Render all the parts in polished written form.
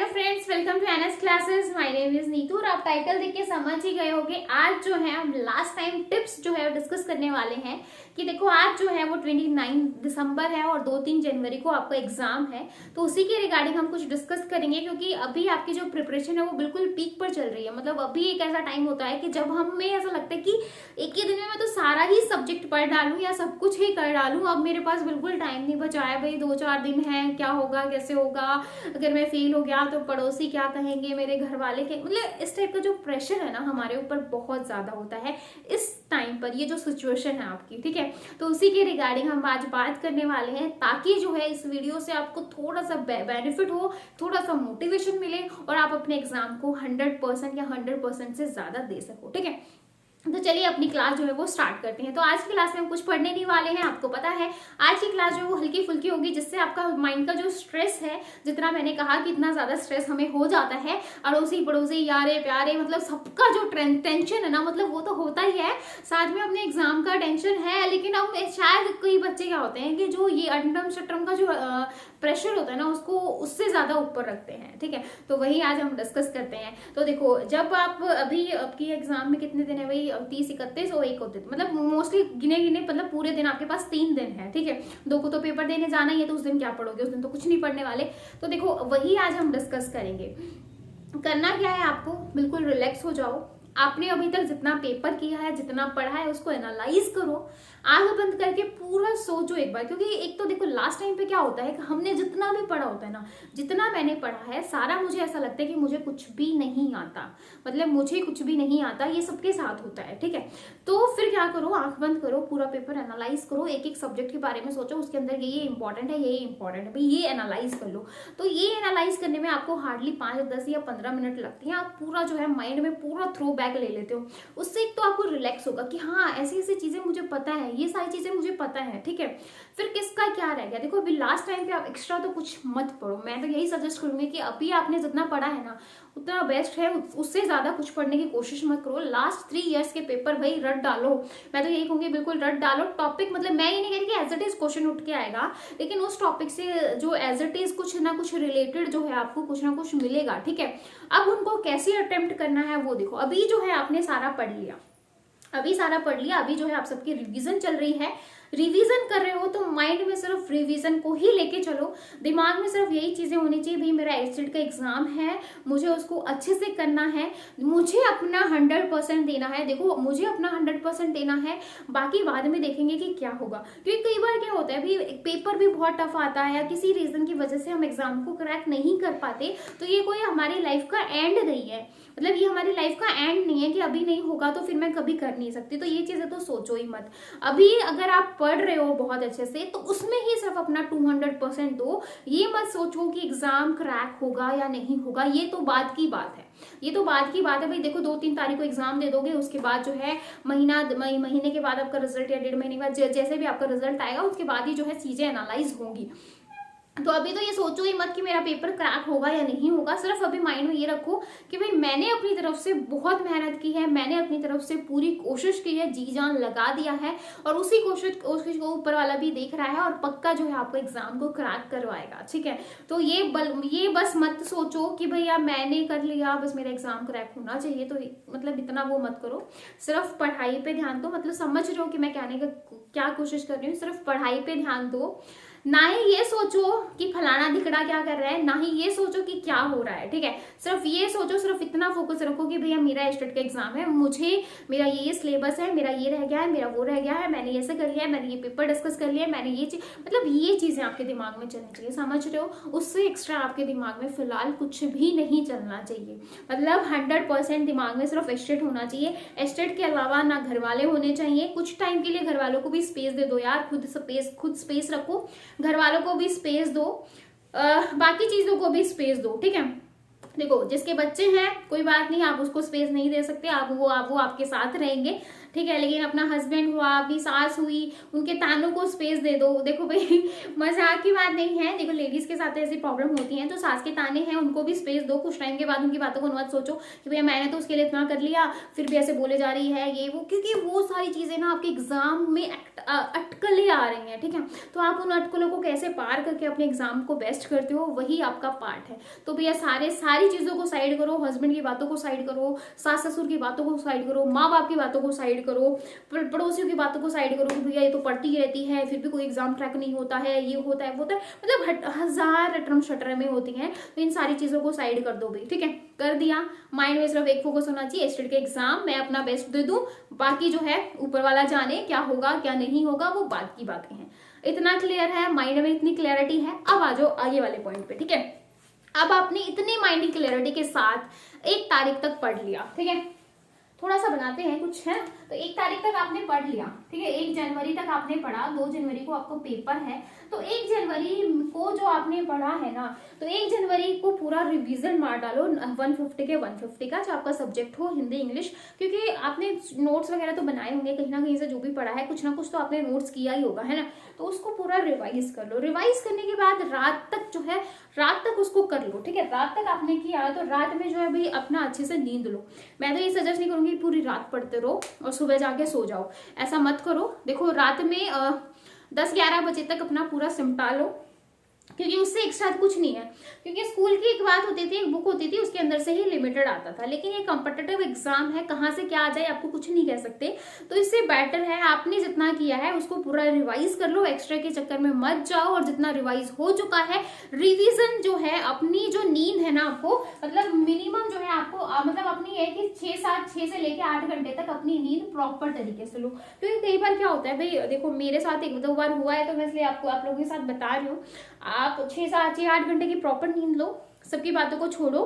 Friends, welcome to NS classes. My name is Neetu और आप title देख के समझ ही गए होंगे। आज जो है हम लास्ट टाइम टिप्स जो है डिस्कस करने वाले हैं कि देखो आज जो है वो 29 दिसंबर है और 2-3 जनवरी को आपका एग्जाम है, तो उसी के रिगार्डिंग हम कुछ डिस्कस करेंगे। क्योंकि अभी आपकी जो प्रिपरेशन है वो बिल्कुल पीक पर चल रही है। मतलब अभी एक ऐसा टाइम होता है कि जब हमें ऐसा लगता है कि एक ही दिन में मैं तो सारा ही सब्जेक्ट पढ़ डालूं या सब कुछ ही कर डालूं, अब मेरे पास बिल्कुल टाइम नहीं बचा है। भाई 2-4 दिन है, क्या होगा, कैसे होगा, अगर मैं फेल हो गया तो पड़ोसी क्या कहेंगे, मेरे घर वाले के, मतलब इस टाइप का जो प्रेशर है ना हमारे ऊपर बहुत ज्यादा होता है इस टाइम पर। ये जो सिचुएशन है आपकी, ठीक है, तो उसी के रिगार्डिंग हम आज बात करने वाले हैं, ताकि जो है इस वीडियो से आपको थोड़ा सा बेनिफिट हो, थोड़ा सा मोटिवेशन मिले और आप अपने एग्जाम को 100% या 100% से ज्यादा दे सको। ठीक है, तो चलिए अपनी क्लास जो है वो स्टार्ट करते हैं। तो आज की क्लास में हम कुछ पढ़ने नहीं वाले हैं, आपको पता है। आज की क्लास जो है वो हल्की फुल्की होगी, जिससे आपका माइंड का जो स्ट्रेस है, जितना मैंने कहा कि इतना ज्यादा स्ट्रेस हमें हो जाता है, अड़ोसी पड़ोसी यारे प्यारे, मतलब सबका जो टेंशन है ना, मतलब वो तो होता ही है, साथ में अपने एग्जाम का टेंशन है। लेकिन अब शायद कई बच्चे क्या होते हैं कि जो ये अटम शटम का जो प्रेशर होता है ना, उसको उससे ज्यादा ऊपर रखते हैं। ठीक है, तो वही आज हम डिस्कस करते हैं। तो देखो, जब आप अभी आपकी एग्जाम में कितने दिन है भाई, 30, 31 और 1 होते, मतलब मोस्टली गिने गिने, मतलब पूरे दिन आपके पास 3 दिन है। ठीक है, 2 को तो पेपर देने जाना ही है, तो उस दिन क्या पढ़ोगे, उस दिन तो कुछ नहीं पढ़ने वाले। तो देखो वही आज हम डिस्कस करेंगे। करना क्या है, आपको बिल्कुल रिलैक्स हो जाओ। आपने अभी तक जितना पेपर किया है, जितना पढ़ा है, उसको एनालाइज करो, आंख बंद करके पूरा सोचो एक बार। क्योंकि एक तो देखो लास्ट टाइम पे क्या होता है कि हमने जितना भी पढ़ा होता है ना, जितना मैंने पढ़ा है सारा, मुझे ऐसा लगता है कि मुझे कुछ भी नहीं आता, मतलब मुझे कुछ भी नहीं आता। ये सबके साथ होता है। ठीक है, तो फिर क्या करो, आंख बंद करो, पूरा पेपर एनालाइज करो, एक एक सब्जेक्ट के बारे में सोचो, उसके अंदर ये इंपॉर्टेंट है, ये इंपॉर्टेंट है, भाई ये एनालाइज कर लो। तो ये एनालाइज करने में आपको हार्डली 5, 10 या 15 मिनट लगती हैं। आप पूरा जो है माइंड में पूरा थ्रो बैक ले लेते हो। उससे एक तो आपको रिलैक्स होगा कि हाँ ऐसी ऐसी चीजें मुझे पता है, ये सारी चीजें मुझे पता है। ठीक है, फिर किसका क्या रह गया। देखो अभी लास्ट टाइम पे आप एक्स्ट्रा तो कुछ मत पढ़ो। मैं तो यही सजेस्ट करूंगी कि अभी आपने जितना पढ़ा है ना उतना बेस्ट है, उससे ज्यादा कुछ पढ़ने की कोशिश मत करो। लास्ट 3 इयर्स के पेपर भाई रट डालो। मैं तो यही कहूंगी बिल्कुल रट डालो। टॉपिक, मतलब मैं ये नहीं कह रही कि एज इट इज क्वेश्चन उठ के आएगा, लेकिन उस टॉपिक से जो एज इट इज कुछ ना कुछ रिलेटेड जो है आपको कुछ ना कुछ मिलेगा। ठीक है, अब उनको कैसे अटेम्प्ट करना है वो देखो। अभी जो है आपने सारा पढ़ लिया, अभी सारा पढ़ लिया, अभी जो है आप सबकी रिवीजन चल रही है। रिवीजन कर रहे हो तो माइंड में सिर्फ रिवीजन को ही लेके चलो। दिमाग में सिर्फ यही चीजें होनी चाहिए, भाई मेरा एचटेट का एग्जाम है, मुझे उसको अच्छे से करना है, मुझे अपना 100% देना है। देखो मुझे अपना 100% देना है, बाकी बाद में देखेंगे कि क्या होगा। क्योंकि कई बार क्या होता है, भाई पेपर भी बहुत टफ आता है या किसी रीजन की वजह से हम एग्जाम को क्रैक नहीं कर पाते, तो ये कोई हमारी लाइफ का एंड नहीं है। मतलब ये हमारी लाइफ का एंड नहीं है कि अभी नहीं होगा तो फिर मैं कभी कर नहीं सकती। तो ये चीजें तो सोचो ही मत। अभी अगर आप पढ़ रहे हो बहुत अच्छे से, तो उसमें ही सिर्फ अपना 200% दो। ये मत सोचो कि एग्जाम क्रैक होगा या नहीं होगा, ये तो बाद की बात है। ये तो बाद की बात है भाई। देखो 2-3 तारीख को एग्जाम दे दोगे, उसके बाद जो है महीने के बाद आपका रिजल्ट या 1.5 महीने के बाद जैसे भी आपका रिजल्ट आएगा, उसके बाद ही जो है चीजें एनालाइज होंगी। तो अभी तो ये सोचो ही मत कि मेरा पेपर क्रैक होगा या नहीं होगा। सिर्फ अभी माइंड में ये रखो कि भाई मैंने अपनी तरफ से बहुत मेहनत की है, मैंने अपनी तरफ से पूरी कोशिश की है, जी जान लगा दिया है, और उसी कोशिश को ऊपर वाला भी देख रहा है और पक्का जो है आपको एग्जाम को क्रैक करवाएगा। ठीक है, तो ये बस मत सोचो कि भैया मैंने कर लिया, बस मेरा एग्जाम क्रैक होना चाहिए, तो मतलब इतना वो मत करो। सिर्फ पढ़ाई पे ध्यान दो। मतलब समझ रहे हो कि मैं कहने का क्या कोशिश कर रही हूँ, सिर्फ पढ़ाई पे ध्यान दो। ना ही ये सोचो कि फलाना धिकड़ा क्या कर रहा है, ना ही ये सोचो कि क्या हो रहा है। ठीक है, सिर्फ ये सोचो, सिर्फ इतना फोकस रखो कि भैया मेरा एचटेट का एग्जाम है, मुझे मेरा ये सिलेबस है, मेरा ये रह गया है, मेरा वो रह गया है, मैंने ये से कर लिया है, मैंने ये पेपर डिस्कस कर लिया है, मैंने ये मतलब ये चीजें आपके दिमाग में चलनी चाहिए। समझ रहे हो, उससे एक्स्ट्रा आपके दिमाग में फिलहाल कुछ भी नहीं चलना चाहिए। मतलब 100% दिमाग में सिर्फ एचटेट होना चाहिए। एचटेट के अलावा ना घर वाले होने चाहिए। कुछ टाइम के लिए घर वालों को भी स्पेस दे दो यार, खुद स्पेस रखो, घर वालों को भी स्पेस दो, बाकी चीजों को भी स्पेस दो। ठीक है, देखो जिसके बच्चे हैं कोई बात नहीं, आप उसको स्पेस नहीं दे सकते, आप वो आपके साथ रहेंगे, ठीक है, लेकिन अपना हस्बैंड हुआ, अपनी सास हुई, उनके तानों को स्पेस दे दो। देखो भाई मजाक की बात नहीं है, देखो लेडीज के साथ ऐसी प्रॉब्लम होती है, तो सास के ताने हैं उनको भी स्पेस दो। कुछ टाइम के बाद उनकी बातों को मत सोचो कि भैया मैंने तो उसके लिए इतना कर लिया फिर भी ऐसे बोले जा रही है ये वो, क्योंकि वो सारी चीजें ना आपके एग्जाम में अटकलें आ रही हैं। ठीक है, तो आप उन अटकलों को कैसे पार करके अपने एग्जाम को बेस्ट करते हो, वही आपका पार्ट है। तो भैया सारी चीजों को साइड करो, हस्बैंड की बातों को साइड करो, सास ससुर की बातों को साइड करो, माँ बाप की बातों को साइड करो, पड़ोसियों की बातों को साइड करो कि भैया ये तो पढ़ती रहती है फिर भी कोई एग्जाम ट्रैक नहीं होता है, ये होता है वो होता है, मतलब हजार रटरम शटर में होती हैं। तो इन सारी चीजों को साइड कर दो भाई। ठीक है, कर दिया, माइंड में सिर्फ एक फोकस होना चाहिए, स्टेट के एग्जाम मैं अपना बेस्ट दे दूं, बाकी जो है ऊपर वाला जाने क्या होगा क्या नहीं होगा वो बात की बातें हैं। इतना क्लियर है, माइंड में इतनी क्लैरिटी है। अब आ जाओ आगे वाले पॉइंट पे। ठीक है, अब आपने इतनी माइंड की क्लैरिटी के साथ 1 तारीख तक पढ़ लिया। ठीक है, थोड़ा सा बनाते हैं कुछ है, तो 1 तारीख तक आपने पढ़ लिया। ठीक है, 1 जनवरी तक आपने पढ़ा, 2 जनवरी को आपको पेपर है, तो 1 जनवरी को जो आपने पढ़ा है ना, तो 1 जनवरी को पूरा रिवीजन मार डालो 150 के 150 का, जो आपका सब्जेक्ट हो हिंदी इंग्लिश, क्योंकि आपने नोट्स वगैरह तो बनाए होंगे कहीं ना कहीं से, जो भी पढ़ा है कुछ ना कुछ तो आपने नोट्स किया ही होगा, है ना, तो उसको पूरा रिवाइज कर लो। रिवाइज करने के बाद रात तक जो है, रात तक उसको कर लो। ठीक है, रात तक आपने किया तो रात में जो है भाई अपना अच्छे से नींद लो। मैं तो ये सजेस्ट नहीं करूंगी पूरी रात पढ़ते रहो और सुबह जाके सो जाओ, ऐसा मत करो। देखो रात में 10-11 बजे तक अपना पूरा सिमटा लो, क्योंकि उससे एक्स्ट्रा कुछ नहीं है। क्योंकि स्कूल की एक बात होती थी, एक बुक होती थी, उसके अंदर से ही लिमिटेड आता था, लेकिन ये कॉम्पिटिटिव एग्जाम है, कहाँ से क्या आ जाए आपको कुछ नहीं कह सकते। तो इससे बेटर है आपने जितना किया है उसको पूरा रिवाइज कर लो, एक्स्ट्रा के चक्कर में मत जाओ, और जितना रिवाइज हो चुका है रिविजन जो है, अपनी जो नींद है ना आपको, मतलब मिनिमम जो है आपको मतलब अपनी है कि 6 से लेके 8 घंटे तक अपनी नींद प्रॉपर तरीके से लो। क्योंकि कई बार क्या होता है भाई, देखो मेरे साथ 1-2 बार हुआ है, तो मैं इसलिए आपको आप लोगों के साथ बता रही हूँ। आप 6-8 घंटे की प्रॉपर नींद लो, सबकी बातों को छोड़ो,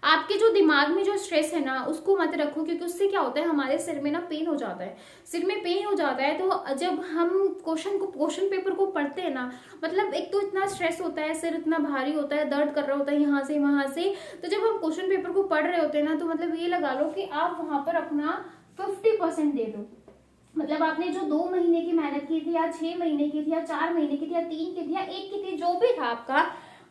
आपके जो दिमाग में जो स्ट्रेस है ना उसको मत रखो, क्योंकि उससे क्या होता है हमारे सिर में ना पेन हो जाता है, सिर में पेन हो जाता है। तो जब हम क्वेश्चन पेपर को पढ़ते हैं ना, मतलब एक तो इतना स्ट्रेस होता है, सिर इतना भारी होता है, दर्द कर रहा होता है यहाँ से वहां से, तो जब हम क्वेश्चन पेपर को पढ़ रहे होते हैं ना, तो मतलब ये लगा लो कि आप वहां पर अपना 50% दे दो। मतलब आपने जो 2 महीने की मेहनत की थी, या 6 महीने की थी, या 4 महीने की थी, या 3 की थी, या 1 की थी, जो भी था आपका,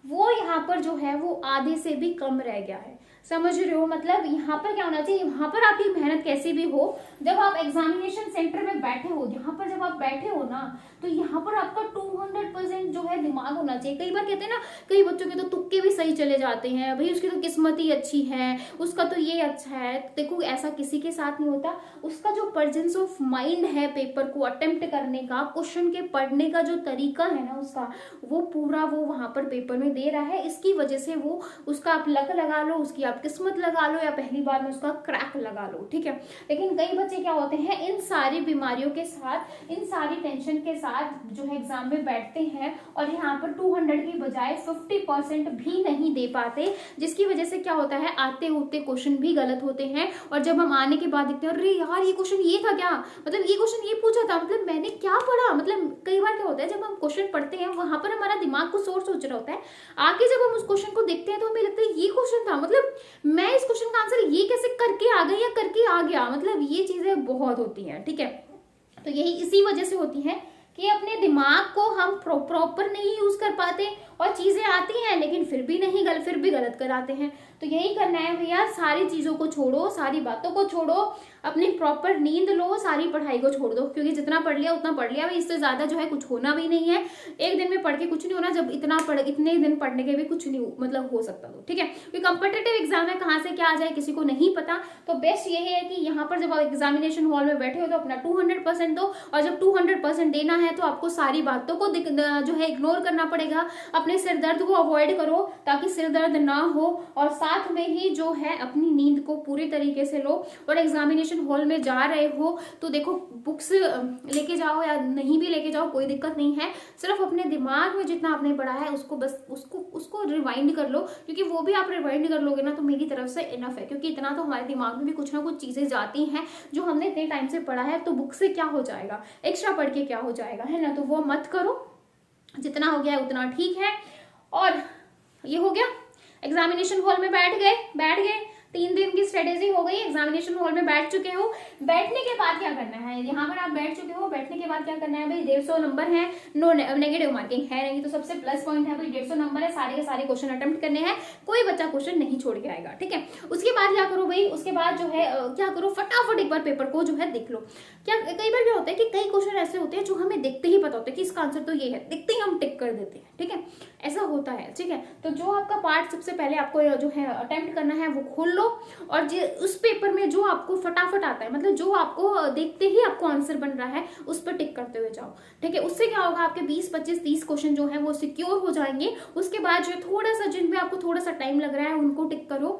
वो यहाँ पर जो है वो आधे से भी कम रह गया है। समझ रहे हो, मतलब यहाँ पर क्या होना चाहिए, वहां पर आपकी मेहनत कैसी भी हो, जब आप एग्जामिनेशन सेंटर में बैठे हो, यहाँ पर जब आप बैठे हो ना, तो यहाँ पर आपका 200% जो है दिमाग होना चाहिए। कई बार कहते हैं ना, कई बच्चों के तो तुक्के भी सही चले जाते हैं, भाई उसकी तो किस्मत ही अच्छी है, उसका तो ये अच्छा है। देखो ऐसा किसी के साथ नहीं होता, उसका जो प्रेजेंस ऑफ माइंड है पेपर को अटेम्प्ट करने का, क्वेश्चन के पढ़ने का जो तरीका है ना उसका, वो पूरा वो वहां पर पेपर में दे रहा है। इसकी वजह से वो उसका आप लक लगा लो, उसकी आप किस्मत लगा लो, या पहली बार में उसका क्रैक लगा लो। ठीक है, लेकिन कई बच्चे क्या होते हैं, इन सारी बीमारियों के साथ, इन सारी टेंशन के साथ जो है एग्जाम में बैठते हैं, और यहाँ पर 200 की बजाय 50% भी नहीं दे पाते, जिसकी वजह से क्या होता है, आते होते क्वेश्चन भी गलत होते हैं, और जब हम आने के बाद देखते हैं अरे यार ये क्वेश्चन ये था क्या, मतलब ये क्वेश्चन ये पूछा था, मतलब मैंने क्या पढ़ा। मतलब कई बार क्या होता है, जब हम क्वेश्चन पढ़ते हैं वहां पर हमारा दिमाग कुछ सोच रहा होता है, आगे जब हम उस क्वेश्चन को देखते हैं तो हमें लगता है ये क्वेश्चन था, मतलब मैं इस क्वेश्चन का आंसर ये कैसे करके आ गई या करके आ गया। मतलब ये चीजें बहुत होती हैं। ठीक है, तो यही इसी वजह से होती है कि अपने दिमाग को हम प्रॉपर नहीं यूज कर पाते, और चीजें आती हैं लेकिन फिर भी गलत कराते हैं। तो यही करना है भैया, सारी चीजों को छोड़ो, सारी बातों को छोड़ो, अपनी प्रॉपर नींद लो, सारी पढ़ाई को छोड़ दो, क्योंकि जितना पढ़ लिया उतना पढ़ लिया, इससे ज्यादा जो है कुछ होना भी नहीं है। एक दिन में पढ़ के कुछ नहीं होना, जब इतने दिन पढ़ने के भी कुछ नहीं मतलब हो सकता। तो ठीक है, क्योंकि कॉम्पिटिटिव एग्जाम है, कहाँ से क्या आ जाए किसी को नहीं पता। तो बेस्ट यही है कि यहाँ पर जब आप एग्जामिनेशन हॉल में बैठे हो तो अपना 200% दो, और जब 200% देना है तो आपको सारी बातों को जो है इग्नोर करना पड़ेगा, अपने सिर दर्द को अवॉइड करो ताकि सिर दर्द ना हो, और साथ में ही जो है अपनी नींद को पूरी तरीके से लो। और एग्जामिनेशन हॉल में जा रहे हो तो देखो बुक्स लेके जाओ या नहीं भी लेके जाओ, कोई दिक्कत नहीं है, सिर्फ अपने दिमाग में जितना आपने पढ़ा है उसको बस उसको रिवाइंड कर लो, क्योंकि वो भी आप रिवाइंड कर लोगे ना तो मेरी तरफ से इनफ है, क्योंकि इतना तो हमारे दिमाग में भी कुछ ना कुछ चीजें जाती हैं जो हमने इतने टाइम से पढ़ा है, तो बुक से क्या हो जाएगा, एक्स्ट्रा पढ़ के क्या हो जाएगा, है ना। तो वो मत करो, जितना हो गया उतना ठीक है। और ये हो गया, एग्जामिनेशन हॉल में बैठ गए, 3 दिन की स्ट्रेटेजी हो गई, एग्जामिनेशन हॉल में बैठ चुके हो। बैठने के बाद क्या करना है, यहाँ पर आप बैठ चुके हो, बैठने के बाद क्या करना है भाई, 150 नंबर है, नो नेगेटिव मार्किंग है नहीं, तो सबसे प्लस पॉइंट है भाई 150 नंबर है, सारे के सारे क्वेश्चन अटेम्प्ट करने हैं, कोई बच्चा क्वेश्चन नहीं छोड़ के आएगा, ठीक है। उसके बाद क्या करो भाई, उसके बाद जो है क्या करो, फटाफट एक बार पेपर को जो है देख लो। क्या कई बार क्या होता है कि कई क्वेश्चन ऐसे होते हैं जो हमें देखते ही पता होता है कि इसका आंसर तो ये है, देखते ही हम टिक कर देते हैं, ठीक है, ऐसा होता है, ठीक है। तो जो आपका पार्ट सबसे पहले आपको जो है अटेम्प्ट करना है वो खोल लो, और उस पेपर में जो आपको फटाफट आता है, मतलब जो आपको देखते ही आपको आंसर बन रहा है, उस पर टिक करते हुए जाओ, ठीक है। उससे क्या होगा, आपके 20, 25, 30 क्वेश्चन जो है वो सिक्योर हो जाएंगे। उसके बाद जो थोड़ा सा जिनमें आपको थोड़ा सा टाइम लग रहा है उनको टिक करो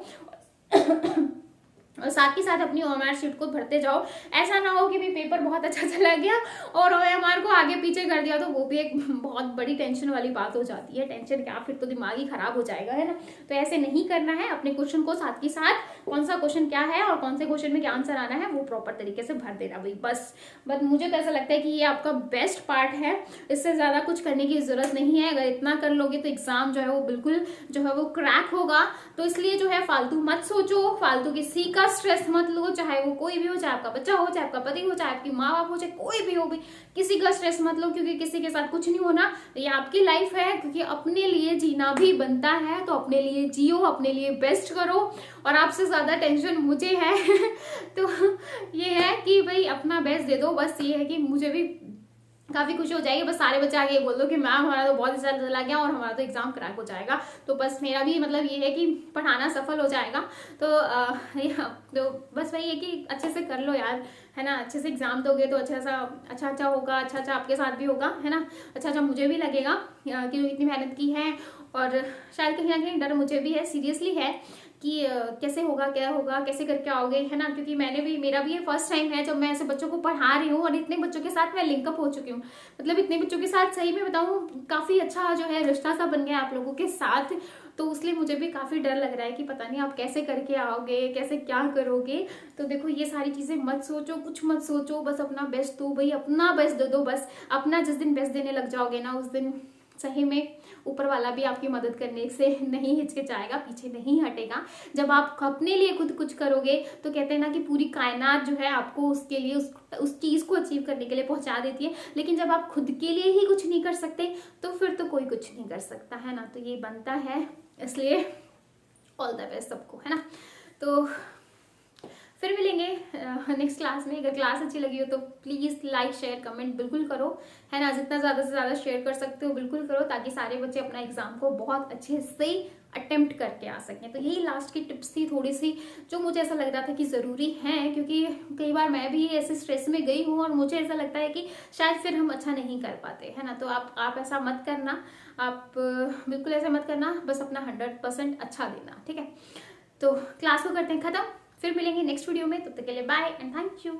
और साथ ही साथ अपनी ओएमआर शीट को भरते जाओ। ऐसा ना हो कि भी पेपर बहुत अच्छा चला गया और ओएमआर को आगे पीछे कर दिया, तो वो भी एक बहुत बड़ी टेंशन वाली बात हो जाती है। टेंशन क्या, फिर तो दिमाग ही खराब हो जाएगा, है ना। तो ऐसे नहीं करना है, अपने क्वेश्चन को साथ ही साथ कौन सा क्वेश्चन क्या है और कौन से क्वेश्चन में क्या आंसर आना है वो प्रॉपर तरीके से भर देना भाई, बस मुझे तो ऐसा लगता है कि ये आपका बेस्ट पार्ट है, इससे ज्यादा कुछ करने की जरूरत नहीं है। अगर इतना कर लोगे तो एग्जाम जो है वो बिल्कुल जो है वो क्रैक होगा। तो इसलिए जो है फालतू मत सोचो, फालतू किसी का स्ट्रेस मत लो, चाहे वो कोई भी हो, चाहे आपका बच्चा हो, चाहे आपका पति हो, चाहे आपकी माँ बाप हो, चाहे कोई भी हो, भी किसी का स्ट्रेस मत लो, क्योंकि किसी के साथ कुछ नहीं होना। ये आपकी लाइफ है, क्योंकि अपने लिए जीना भी बनता है, तो अपने लिए जियो, अपने लिए बेस्ट करो। और आपसे ज्यादा टेंशन मुझे है तो ये है कि भाई अपना बेस्ट दे दो, बस ये है कि मुझे भी काफी खुशी हो जाएगी। बस सारे बच्चे आगे बोल दो कि मैम हमारा तो बहुत अच्छा चला गया और हमारा तो एग्जाम क्रैक हो जाएगा, तो बस मेरा भी मतलब ये है कि पढ़ाना सफल हो जाएगा। तो बस वही है कि अच्छे से कर लो यार, है ना। अच्छे से एग्जाम दोगे तो अच्छा होगा, अच्छा आपके साथ भी होगा, है ना। अच्छा मुझे भी लगेगा कि इतनी मेहनत की है, और शायद कहीं ना कहीं डर मुझे भी है, सीरियसली है कि कैसे होगा, क्या होगा, कैसे करके आओगे, है ना। क्योंकि मेरा भी ये फर्स्ट टाइम है जब मैं ऐसे बच्चों को पढ़ा रही हूँ, और इतने बच्चों के साथ मैं लिंकअप हो चुकी हूँ। मतलब इतने बच्चों के साथ सही में बताऊँ काफी अच्छा जो है रिश्ता सा बन गया आप लोगों के साथ। तो इसलिए मुझे भी काफी डर लग रहा है कि पता नहीं आप कैसे करके आओगे, कैसे क्या करोगे। तो देखो ये सारी चीजें मत सोचो, कुछ मत सोचो, बस अपना बेस्ट दो भाई, अपना बेस्ट दे दो बस। अपना जिस दिन बेस्ट देने लग जाओगे ना, उस दिन सही में ऊपर वाला भी आपकी मदद करने से नहीं हिचकिचाएगा, पीछे नहीं हटेगा। जब आप अपने लिए खुद कुछ करोगे तो कहते हैं ना कि पूरी कायनात जो है आपको उसके लिए उस चीज को अचीव करने के लिए पहुंचा देती है। लेकिन जब आप खुद के लिए ही कुछ नहीं कर सकते तो फिर तो कोई कुछ नहीं कर सकता, है ना। तो ये बनता है, इसलिए ऑल द बेस्ट सबको, है ना। तो फिर मिलेंगे नेक्स्ट क्लास में। अगर क्लास अच्छी लगी हो तो प्लीज़ लाइक शेयर कमेंट बिल्कुल करो, है ना। जितना ज़्यादा से ज़्यादा शेयर कर सकते हो बिल्कुल करो, ताकि सारे बच्चे अपना एग्जाम को बहुत अच्छे से अटेम्प्ट करके आ सकें। तो यही लास्ट की टिप्स थी थोड़ी सी, जो मुझे ऐसा लग रहा था कि ज़रूरी है, क्योंकि कई बार मैं भी ऐसे स्ट्रेस में गई हूँ और मुझे ऐसा लगता है कि शायद फिर हम अच्छा नहीं कर पाते, है ना। तो आप ऐसा मत करना, आप बिल्कुल ऐसा मत करना, बस अपना 100% अच्छा देना, ठीक है। तो क्लास को करते हैं ख़त्म, फिर मिलेंगे नेक्स्ट वीडियो में। तब तक के लिए बाय एंड थैंक यू।